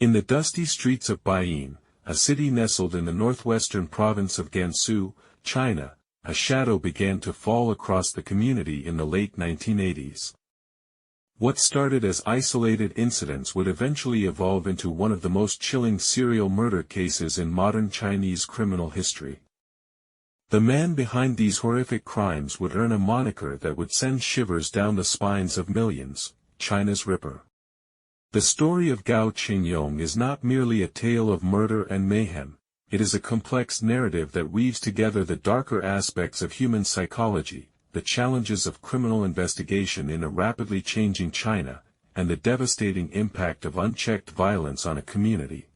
In the dusty streets of Baiyin, a city nestled in the northwestern province of Gansu, China, a shadow began to fall across the community in the late 1980s. What started as isolated incidents would eventually evolve into one of the most chilling serial murder cases in modern Chinese criminal history. The man behind these horrific crimes would earn a moniker that would send shivers down the spines of millions: China's Ripper. The story of Gao Chengyong is not merely a tale of murder and mayhem, it is a complex narrative that weaves together the darker aspects of human psychology, the challenges of criminal investigation in a rapidly changing China, and the devastating impact of unchecked violence on a community.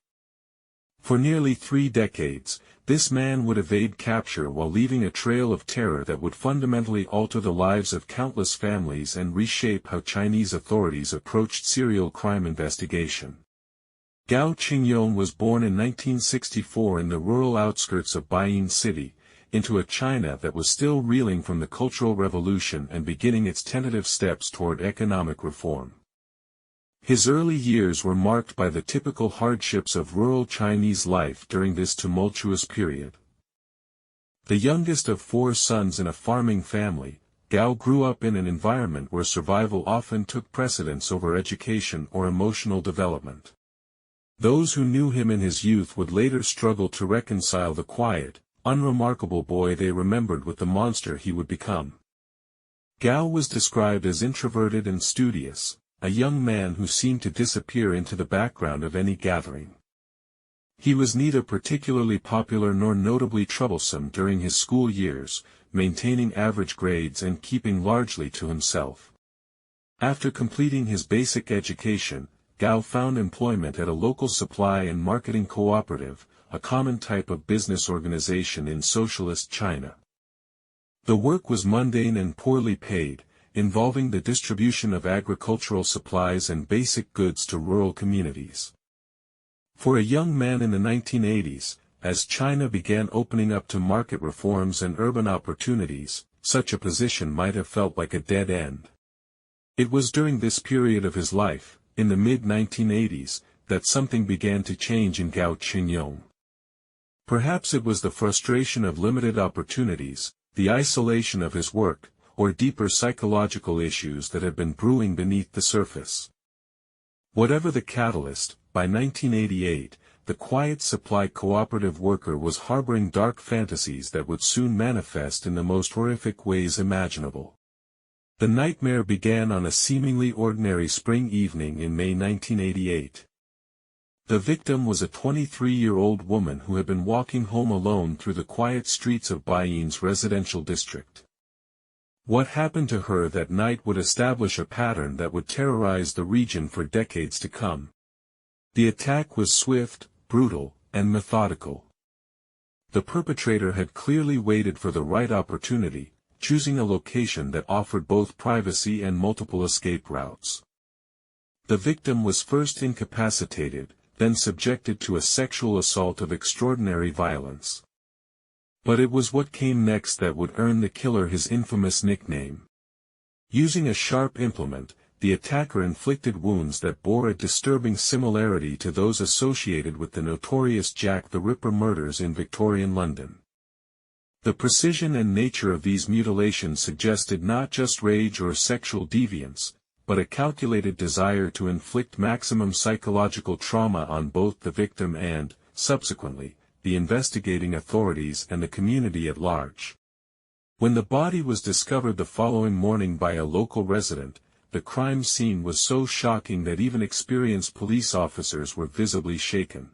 For nearly 3 decades, this man would evade capture while leaving a trail of terror that would fundamentally alter the lives of countless families and reshape how Chinese authorities approached serial crime investigation. Gao Chengyong was born in 1964 in the rural outskirts of Baiyin City, into a China that was still reeling from the Cultural Revolution and beginning its tentative steps toward economic reform. His early years were marked by the typical hardships of rural Chinese life during this tumultuous period. The youngest of 4 sons in a farming family, Gao grew up in an environment where survival often took precedence over education or emotional development. Those who knew him in his youth would later struggle to reconcile the quiet, unremarkable boy they remembered with the monster he would become. Gao was described as introverted and studious, a young man who seemed to disappear into the background of any gathering. He was neither particularly popular nor notably troublesome during his school years, maintaining average grades and keeping largely to himself. After completing his basic education, Gao found employment at a local supply and marketing cooperative, a common type of business organization in socialist China. The work was mundane and poorly paid, involving the distribution of agricultural supplies and basic goods to rural communities. For a young man in the 1980s, as China began opening up to market reforms and urban opportunities, such a position might have felt like a dead end. It was during this period of his life, in the mid-1980s, that something began to change in Gao Chengyong. Perhaps it was the frustration of limited opportunities, the isolation of his work, or deeper psychological issues that had been brewing beneath the surface. Whatever the catalyst, by 1988, the quiet supply cooperative worker was harboring dark fantasies that would soon manifest in the most horrific ways imaginable. The nightmare began on a seemingly ordinary spring evening in May 1988. The victim was a 23-year-old woman who had been walking home alone through the quiet streets of Baiyin's residential district. What happened to her that night would establish a pattern that would terrorize the region for decades to come. The attack was swift, brutal, and methodical. The perpetrator had clearly waited for the right opportunity, choosing a location that offered both privacy and multiple escape routes. The victim was first incapacitated, then subjected to a sexual assault of extraordinary violence. But it was what came next that would earn the killer his infamous nickname. Using a sharp implement, the attacker inflicted wounds that bore a disturbing similarity to those associated with the notorious Jack the Ripper murders in Victorian London. The precision and nature of these mutilations suggested not just rage or sexual deviance, but a calculated desire to inflict maximum psychological trauma on both the victim and, subsequently, the investigating authorities and the community at large. When the body was discovered the following morning by a local resident, the crime scene was so shocking that even experienced police officers were visibly shaken.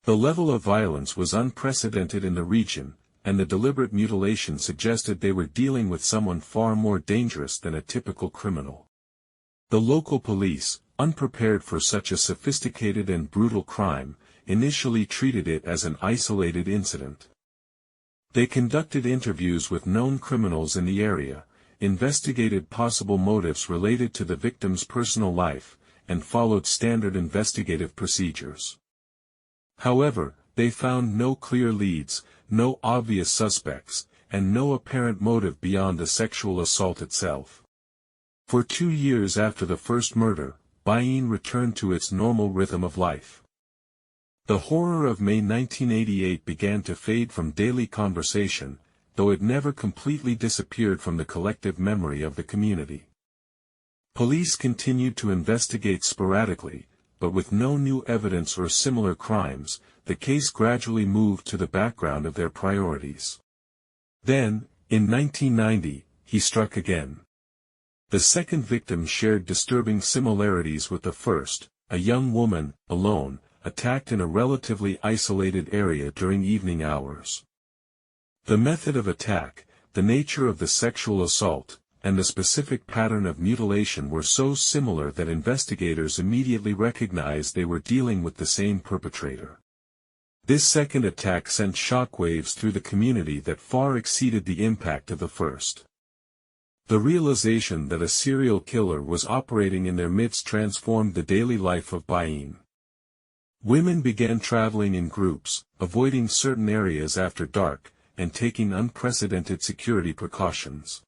The level of violence was unprecedented in the region, and the deliberate mutilation suggested they were dealing with someone far more dangerous than a typical criminal. The local police, unprepared for such a sophisticated and brutal crime, initially treated it as an isolated incident. They conducted interviews with known criminals in the area, investigated possible motives related to the victim's personal life, and followed standard investigative procedures. However, they found no clear leads, no obvious suspects, and no apparent motive beyond the sexual assault itself. For 2 years after the first murder, Beijing returned to its normal rhythm of life. The horror of May 1988 began to fade from daily conversation, though it never completely disappeared from the collective memory of the community. Police continued to investigate sporadically, but with no new evidence or similar crimes, the case gradually moved to the background of their priorities. Then, in 1990, he struck again. The second victim shared disturbing similarities with the first, a young woman, alone, attacked in a relatively isolated area during evening hours. The method of attack, the nature of the sexual assault, and the specific pattern of mutilation were so similar that investigators immediately recognized they were dealing with the same perpetrator. This second attack sent shockwaves through the community that far exceeded the impact of the first. The realization that a serial killer was operating in their midst transformed the daily life of Beijing. Women began traveling in groups, avoiding certain areas after dark, and taking unprecedented security precautions.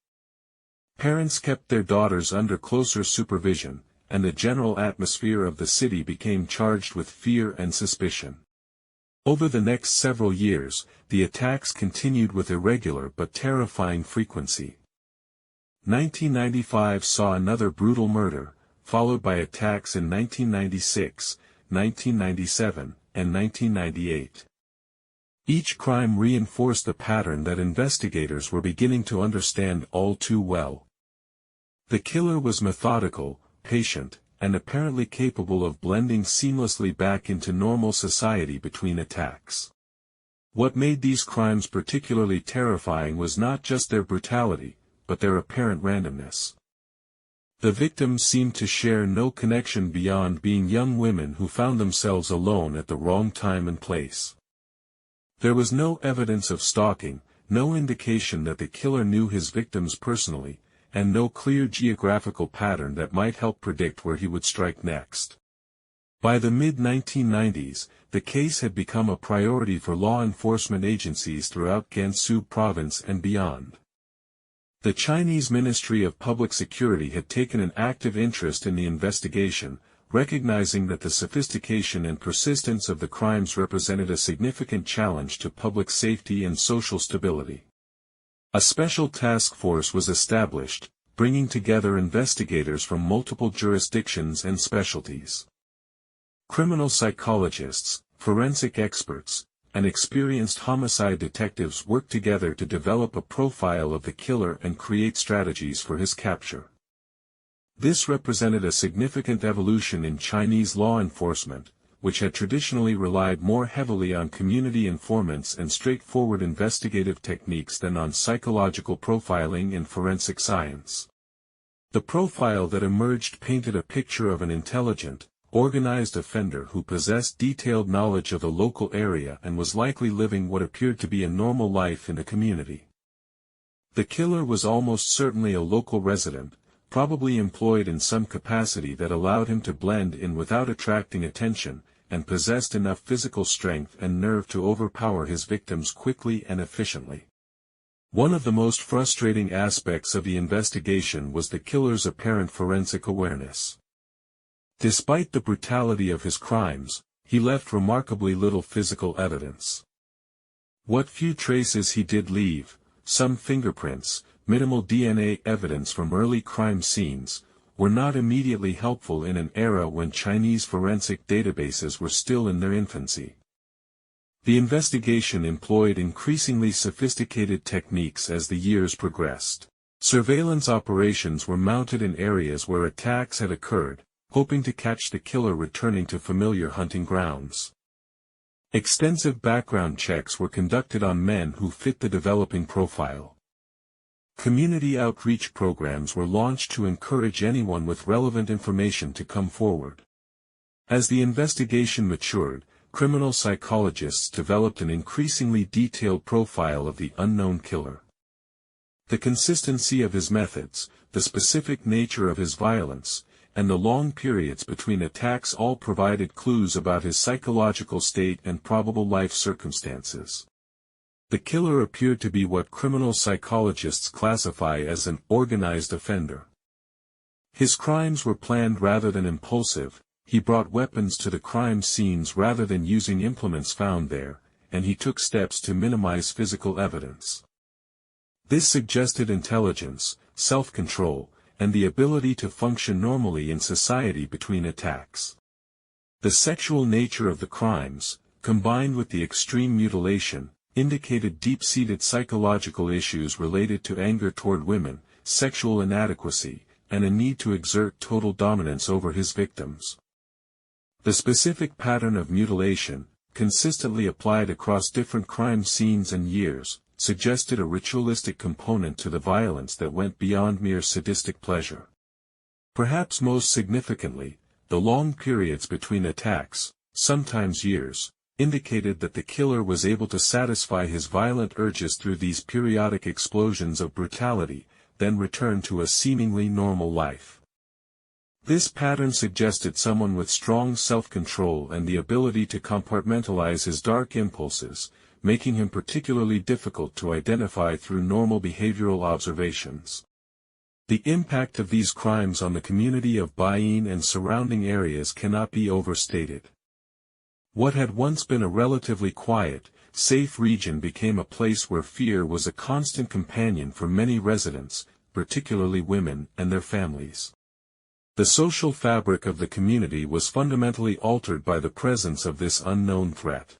Parents kept their daughters under closer supervision, and the general atmosphere of the city became charged with fear and suspicion. Over the next several years, the attacks continued with irregular but terrifying frequency. 1995 saw another brutal murder, followed by attacks in 1996, 1997, and 1998. Each crime reinforced the pattern that investigators were beginning to understand all too well. The killer was methodical, patient, and apparently capable of blending seamlessly back into normal society between attacks. What made these crimes particularly terrifying was not just their brutality, but their apparent randomness. The victims seemed to share no connection beyond being young women who found themselves alone at the wrong time and place. There was no evidence of stalking, no indication that the killer knew his victims personally, and no clear geographical pattern that might help predict where he would strike next. By the mid-1990s, the case had become a priority for law enforcement agencies throughout Gansu province and beyond. The Chinese Ministry of Public Security had taken an active interest in the investigation, recognizing that the sophistication and persistence of the crimes represented a significant challenge to public safety and social stability. A special task force was established, bringing together investigators from multiple jurisdictions and specialties. Criminal psychologists, forensic experts, and experienced homicide detectives worked together to develop a profile of the killer and create strategies for his capture. This represented a significant evolution in Chinese law enforcement, which had traditionally relied more heavily on community informants and straightforward investigative techniques than on psychological profiling and forensic science. The profile that emerged painted a picture of an intelligent, organized offender who possessed detailed knowledge of the local area and was likely living what appeared to be a normal life in the community. The killer was almost certainly a local resident, probably employed in some capacity that allowed him to blend in without attracting attention, and possessed enough physical strength and nerve to overpower his victims quickly and efficiently. One of the most frustrating aspects of the investigation was the killer's apparent forensic awareness. Despite the brutality of his crimes, he left remarkably little physical evidence. What few traces he did leave, some fingerprints, minimal DNA evidence from early crime scenes, were not immediately helpful in an era when Chinese forensic databases were still in their infancy. The investigation employed increasingly sophisticated techniques as the years progressed. Surveillance operations were mounted in areas where attacks had occurred, hoping to catch the killer returning to familiar hunting grounds. Extensive background checks were conducted on men who fit the developing profile. Community outreach programs were launched to encourage anyone with relevant information to come forward. As the investigation matured, criminal psychologists developed an increasingly detailed profile of the unknown killer. The consistency of his methods, the specific nature of his violence, and the long periods between attacks all provided clues about his psychological state and probable life circumstances. The killer appeared to be what criminal psychologists classify as an organized offender. His crimes were planned rather than impulsive. He brought weapons to the crime scenes rather than using implements found there, and he took steps to minimize physical evidence. This suggested intelligence, self-control, and the ability to function normally in society between attacks. The sexual nature of the crimes, combined with the extreme mutilation, indicated deep-seated psychological issues related to anger toward women, sexual inadequacy, and a need to exert total dominance over his victims. The specific pattern of mutilation, consistently applied across different crime scenes and years, suggested a ritualistic component to the violence that went beyond mere sadistic pleasure. Perhaps most significantly, the long periods between attacks, sometimes years, indicated that the killer was able to satisfy his violent urges through these periodic explosions of brutality, then return to a seemingly normal life. This pattern suggested someone with strong self-control and the ability to compartmentalize his dark impulses, making him particularly difficult to identify through normal behavioral observations. The impact of these crimes on the community of Baiyin and surrounding areas cannot be overstated. What had once been a relatively quiet, safe region became a place where fear was a constant companion for many residents, particularly women and their families. The social fabric of the community was fundamentally altered by the presence of this unknown threat.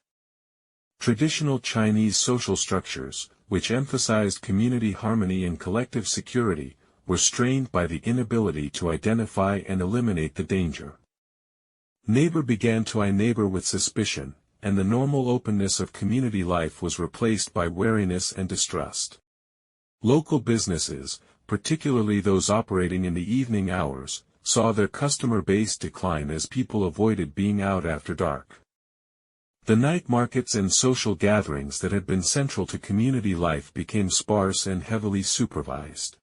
Traditional Chinese social structures, which emphasized community harmony and collective security, were strained by the inability to identify and eliminate the danger. Neighbor began to eye neighbor with suspicion, and the normal openness of community life was replaced by wariness and distrust. Local businesses, particularly those operating in the evening hours, saw their customer base decline as people avoided being out after dark. The night markets and social gatherings that had been central to community life became sparse and heavily supervised.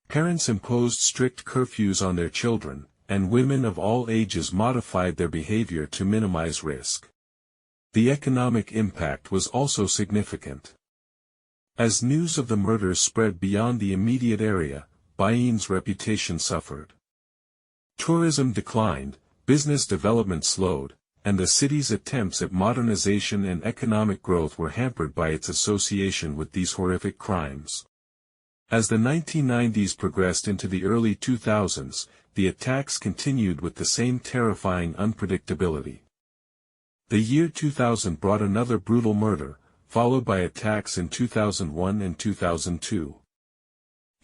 Parents imposed strict curfews on their children, and women of all ages modified their behavior to minimize risk. The economic impact was also significant. As news of the murders spread beyond the immediate area, Baiyin's reputation suffered. Tourism declined, business development slowed, and the city's attempts at modernization and economic growth were hampered by its association with these horrific crimes. As the 1990s progressed into the early 2000s, the attacks continued with the same terrifying unpredictability. The year 2000 brought another brutal murder, followed by attacks in 2001 and 2002.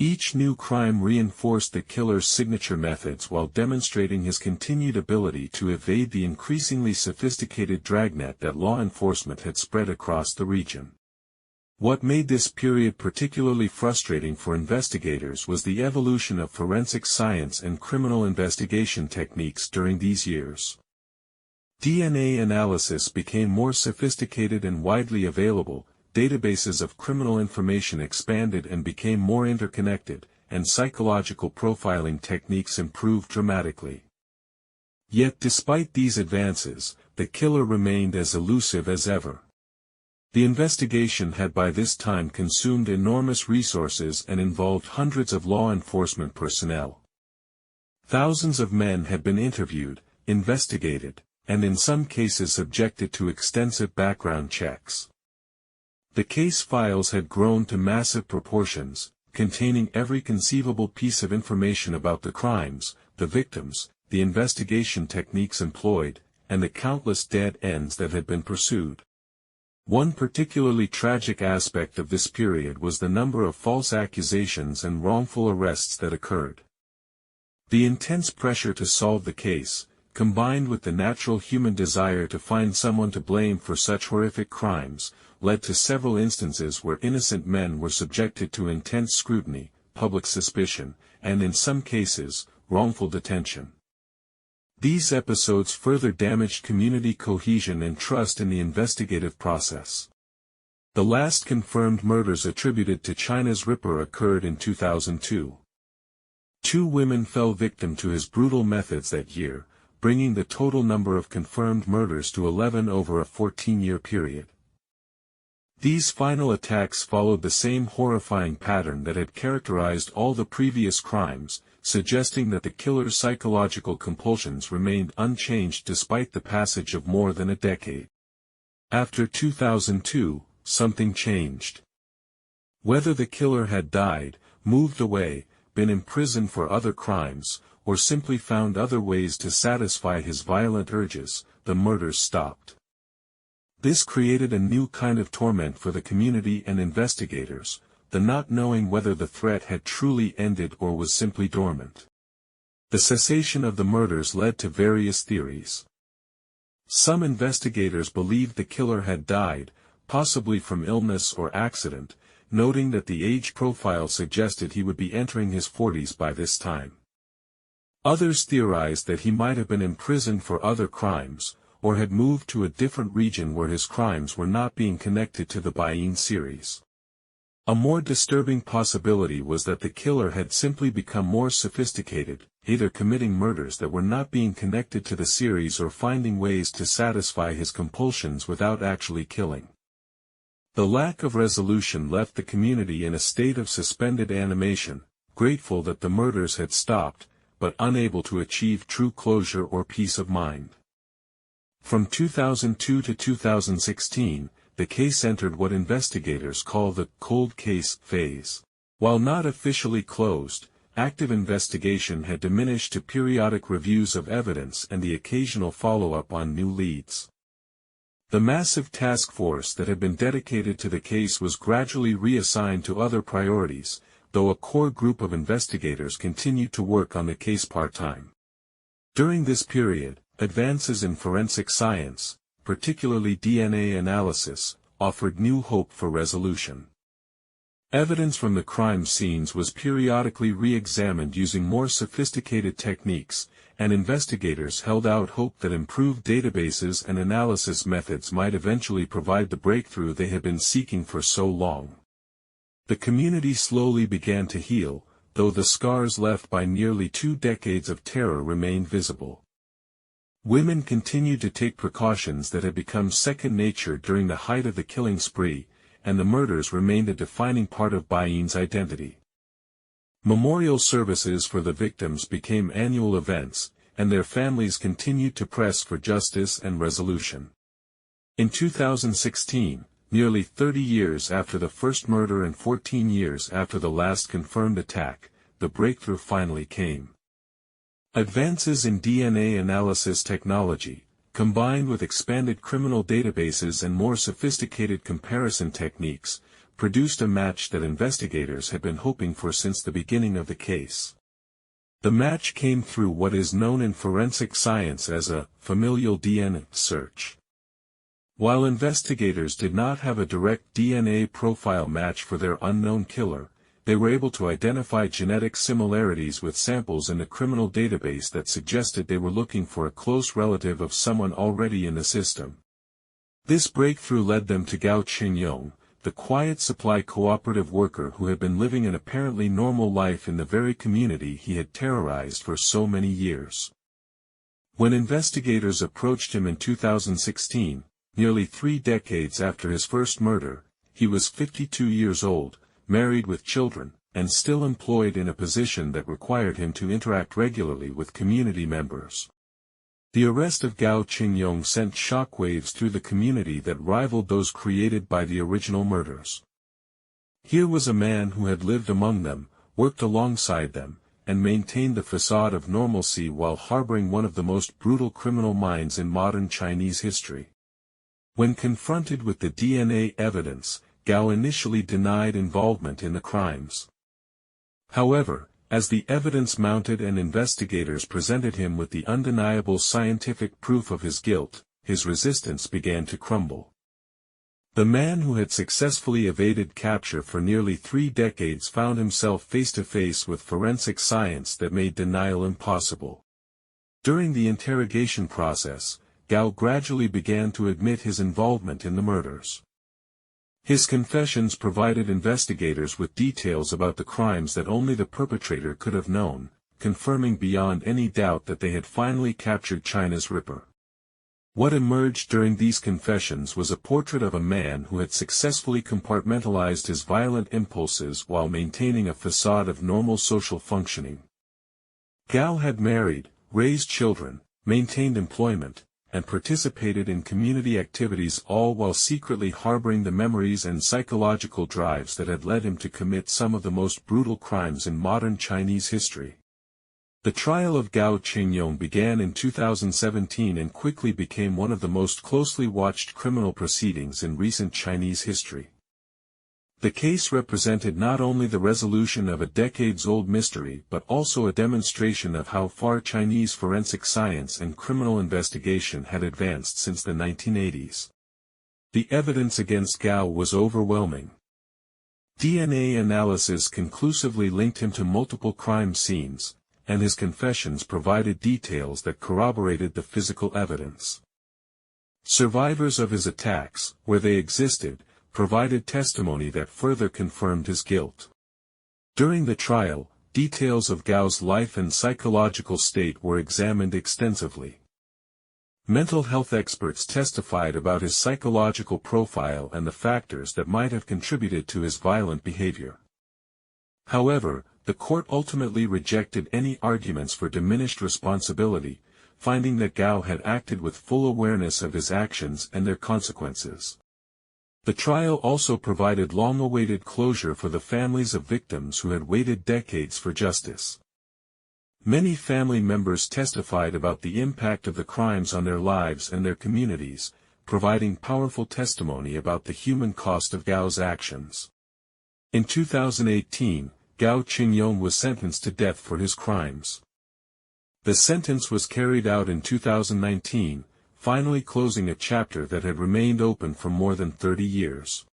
Each new crime reinforced the killer's signature methods while demonstrating his continued ability to evade the increasingly sophisticated dragnet that law enforcement had spread across the region. What made this period particularly frustrating for investigators was the evolution of forensic science and criminal investigation techniques during these years. DNA analysis became more sophisticated and widely available, databases of criminal information expanded and became more interconnected, and psychological profiling techniques improved dramatically. Yet despite these advances, the killer remained as elusive as ever. The investigation had by this time consumed enormous resources and involved hundreds of law enforcement personnel. Thousands of men had been interviewed, investigated, and in some cases subjected to extensive background checks. The case files had grown to massive proportions, containing every conceivable piece of information about the crimes, the victims, the investigation techniques employed, and the countless dead ends that had been pursued. One particularly tragic aspect of this period was the number of false accusations and wrongful arrests that occurred. The intense pressure to solve the case, combined with the natural human desire to find someone to blame for such horrific crimes, led to several instances where innocent men were subjected to intense scrutiny, public suspicion, and in some cases, wrongful detention. These episodes further damaged community cohesion and trust in the investigative process. The last confirmed murders attributed to China's Ripper occurred in 2002. 2 women fell victim to his brutal methods that year, bringing the total number of confirmed murders to 11 over a 14-year period. These final attacks followed the same horrifying pattern that had characterized all the previous crimes, suggesting that the killer's psychological compulsions remained unchanged despite the passage of more than a decade. After 2002, something changed. Whether the killer had died, moved away, been imprisoned for other crimes, or simply found other ways to satisfy his violent urges, the murders stopped. This created a new kind of torment for the community and investigators, the not knowing whether the threat had truly ended or was simply dormant. The cessation of the murders led to various theories. Some investigators believed the killer had died, possibly from illness or accident, noting that the age profile suggested he would be entering his 40s by this time. Others theorized that he might have been imprisoned for other crimes, or had moved to a different region where his crimes were not being connected to the Bayin series. A more disturbing possibility was that the killer had simply become more sophisticated, either committing murders that were not being connected to the series or finding ways to satisfy his compulsions without actually killing. The lack of resolution left the community in a state of suspended animation, grateful that the murders had stopped, but unable to achieve true closure or peace of mind. From 2002 to 2016, the case entered what investigators call the cold case phase. While not officially closed, active investigation had diminished to periodic reviews of evidence and the occasional follow-up on new leads. The massive task force that had been dedicated to the case was gradually reassigned to other priorities, though a core group of investigators continued to work on the case part-time. During this period, advances in forensic science, particularly DNA analysis, offered new hope for resolution. Evidence from the crime scenes was periodically re-examined using more sophisticated techniques, and investigators held out hope that improved databases and analysis methods might eventually provide the breakthrough they had been seeking for so long. The community slowly began to heal, though the scars left by nearly 2 decades of terror remained visible. Women continued to take precautions that had become second nature during the height of the killing spree, and the murders remained a defining part of Bayin's identity. Memorial services for the victims became annual events, and their families continued to press for justice and resolution. In 2016, nearly 30 years after the first murder and 14 years after the last confirmed attack, the breakthrough finally came. Advances in DNA analysis technology, combined with expanded criminal databases and more sophisticated comparison techniques, produced a match that investigators had been hoping for since the beginning of the case. The match came through what is known in forensic science as a familial DNA search. While investigators did not have a direct DNA profile match for their unknown killer, they were able to identify genetic similarities with samples in the criminal database that suggested they were looking for a close relative of someone already in the system. This breakthrough led them to Gao Chengyong, the quiet supply cooperative worker who had been living an apparently normal life in the very community he had terrorized for so many years. When investigators approached him in 2016, nearly 3 decades after his first murder, he was 52 years old, married with children, and still employed in a position that required him to interact regularly with community members. The arrest of Gao Chengyong sent shockwaves through the community that rivaled those created by the original murders. Here was a man who had lived among them, worked alongside them, and maintained the facade of normalcy while harboring one of the most brutal criminal minds in modern Chinese history. When confronted with the DNA evidence, Gao initially denied involvement in the crimes. However, as the evidence mounted and investigators presented him with the undeniable scientific proof of his guilt, his resistance began to crumble. The man who had successfully evaded capture for nearly 3 decades found himself face to face with forensic science that made denial impossible. During the interrogation process, Gao gradually began to admit his involvement in the murders. His confessions provided investigators with details about the crimes that only the perpetrator could have known, confirming beyond any doubt that they had finally captured China's Ripper. What emerged during these confessions was a portrait of a man who had successfully compartmentalized his violent impulses while maintaining a facade of normal social functioning. Gao had married, raised children, maintained employment, and participated in community activities, all while secretly harboring the memories and psychological drives that had led him to commit some of the most brutal crimes in modern Chinese history. The trial of Gao Chengyong began in 2017 and quickly became one of the most closely watched criminal proceedings in recent Chinese history. The case represented not only the resolution of a decades-old mystery but also a demonstration of how far Chinese forensic science and criminal investigation had advanced since the 1980s. The evidence against Gao was overwhelming. DNA analysis conclusively linked him to multiple crime scenes, and his confessions provided details that corroborated the physical evidence. Survivors of his attacks, where they existed, provided testimony that further confirmed his guilt. During the trial, details of Gao's life and psychological state were examined extensively. Mental health experts testified about his psychological profile and the factors that might have contributed to his violent behavior. However, the court ultimately rejected any arguments for diminished responsibility, finding that Gao had acted with full awareness of his actions and their consequences. The trial also provided long-awaited closure for the families of victims who had waited decades for justice. Many family members testified about the impact of the crimes on their lives and their communities, providing powerful testimony about the human cost of Gao's actions. In 2018, Gao Chengyong was sentenced to death for his crimes. The sentence was carried out in 2019, finally closing a chapter that had remained open for more than 30 years.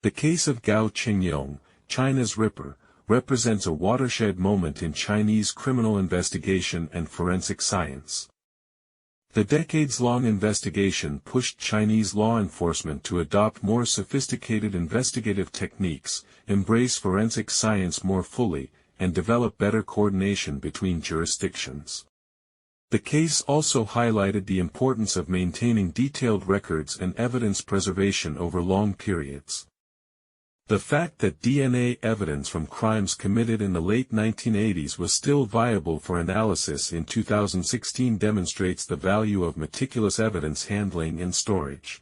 The case of Gao Chengyong, China's Ripper, represents a watershed moment in Chinese criminal investigation and forensic science. The decades-long investigation pushed Chinese law enforcement to adopt more sophisticated investigative techniques, embrace forensic science more fully, and develop better coordination between jurisdictions. The case also highlighted the importance of maintaining detailed records and evidence preservation over long periods. The fact that DNA evidence from crimes committed in the late 1980s was still viable for analysis in 2016 demonstrates the value of meticulous evidence handling and storage.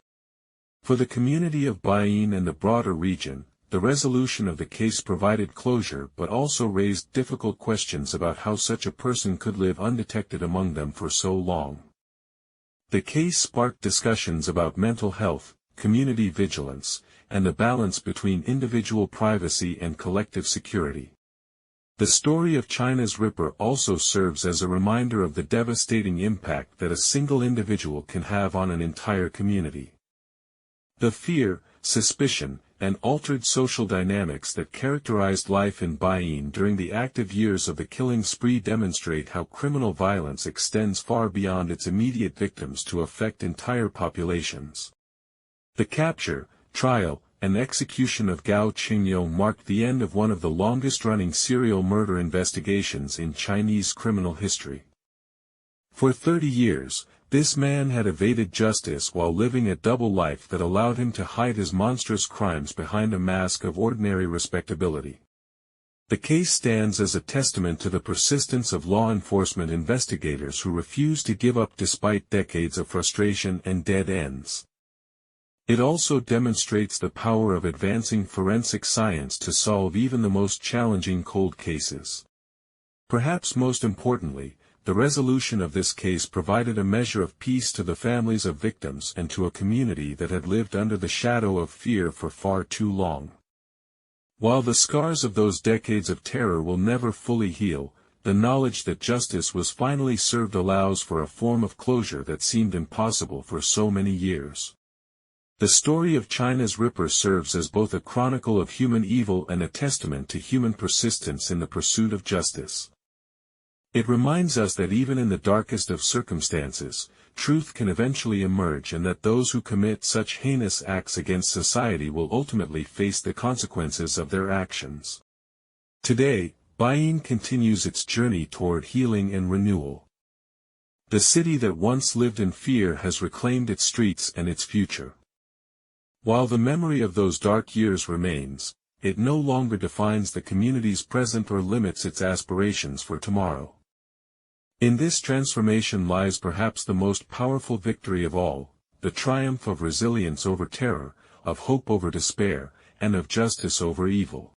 For the community of Baiyin and the broader region, the resolution of the case provided closure but also raised difficult questions about how such a person could live undetected among them for so long. The case sparked discussions about mental health, community vigilance, and the balance between individual privacy and collective security. The story of China's Ripper also serves as a reminder of the devastating impact that a single individual can have on an entire community. The fear, suspicion, and altered social dynamics that characterized life in Baiyin during the active years of the killing spree demonstrate how criminal violence extends far beyond its immediate victims to affect entire populations. The capture, trial, and execution of Gao Chengyong marked the end of one of the longest-running serial murder investigations in Chinese criminal history. For 30 years, this man had evaded justice while living a double life that allowed him to hide his monstrous crimes behind a mask of ordinary respectability. The case stands as a testament to the persistence of law enforcement investigators who refuse to give up despite decades of frustration and dead ends. It also demonstrates the power of advancing forensic science to solve even the most challenging cold cases. Perhaps most importantly, the resolution of this case provided a measure of peace to the families of victims and to a community that had lived under the shadow of fear for far too long. While the scars of those decades of terror will never fully heal, the knowledge that justice was finally served allows for a form of closure that seemed impossible for so many years. The story of China's Ripper serves as both a chronicle of human evil and a testament to human persistence in the pursuit of justice. It reminds us that even in the darkest of circumstances, truth can eventually emerge and that those who commit such heinous acts against society will ultimately face the consequences of their actions. Today, Baiyin continues its journey toward healing and renewal. The city that once lived in fear has reclaimed its streets and its future. While the memory of those dark years remains, it no longer defines the community's present or limits its aspirations for tomorrow. In this transformation lies perhaps the most powerful victory of all, the triumph of resilience over terror, of hope over despair, and of justice over evil.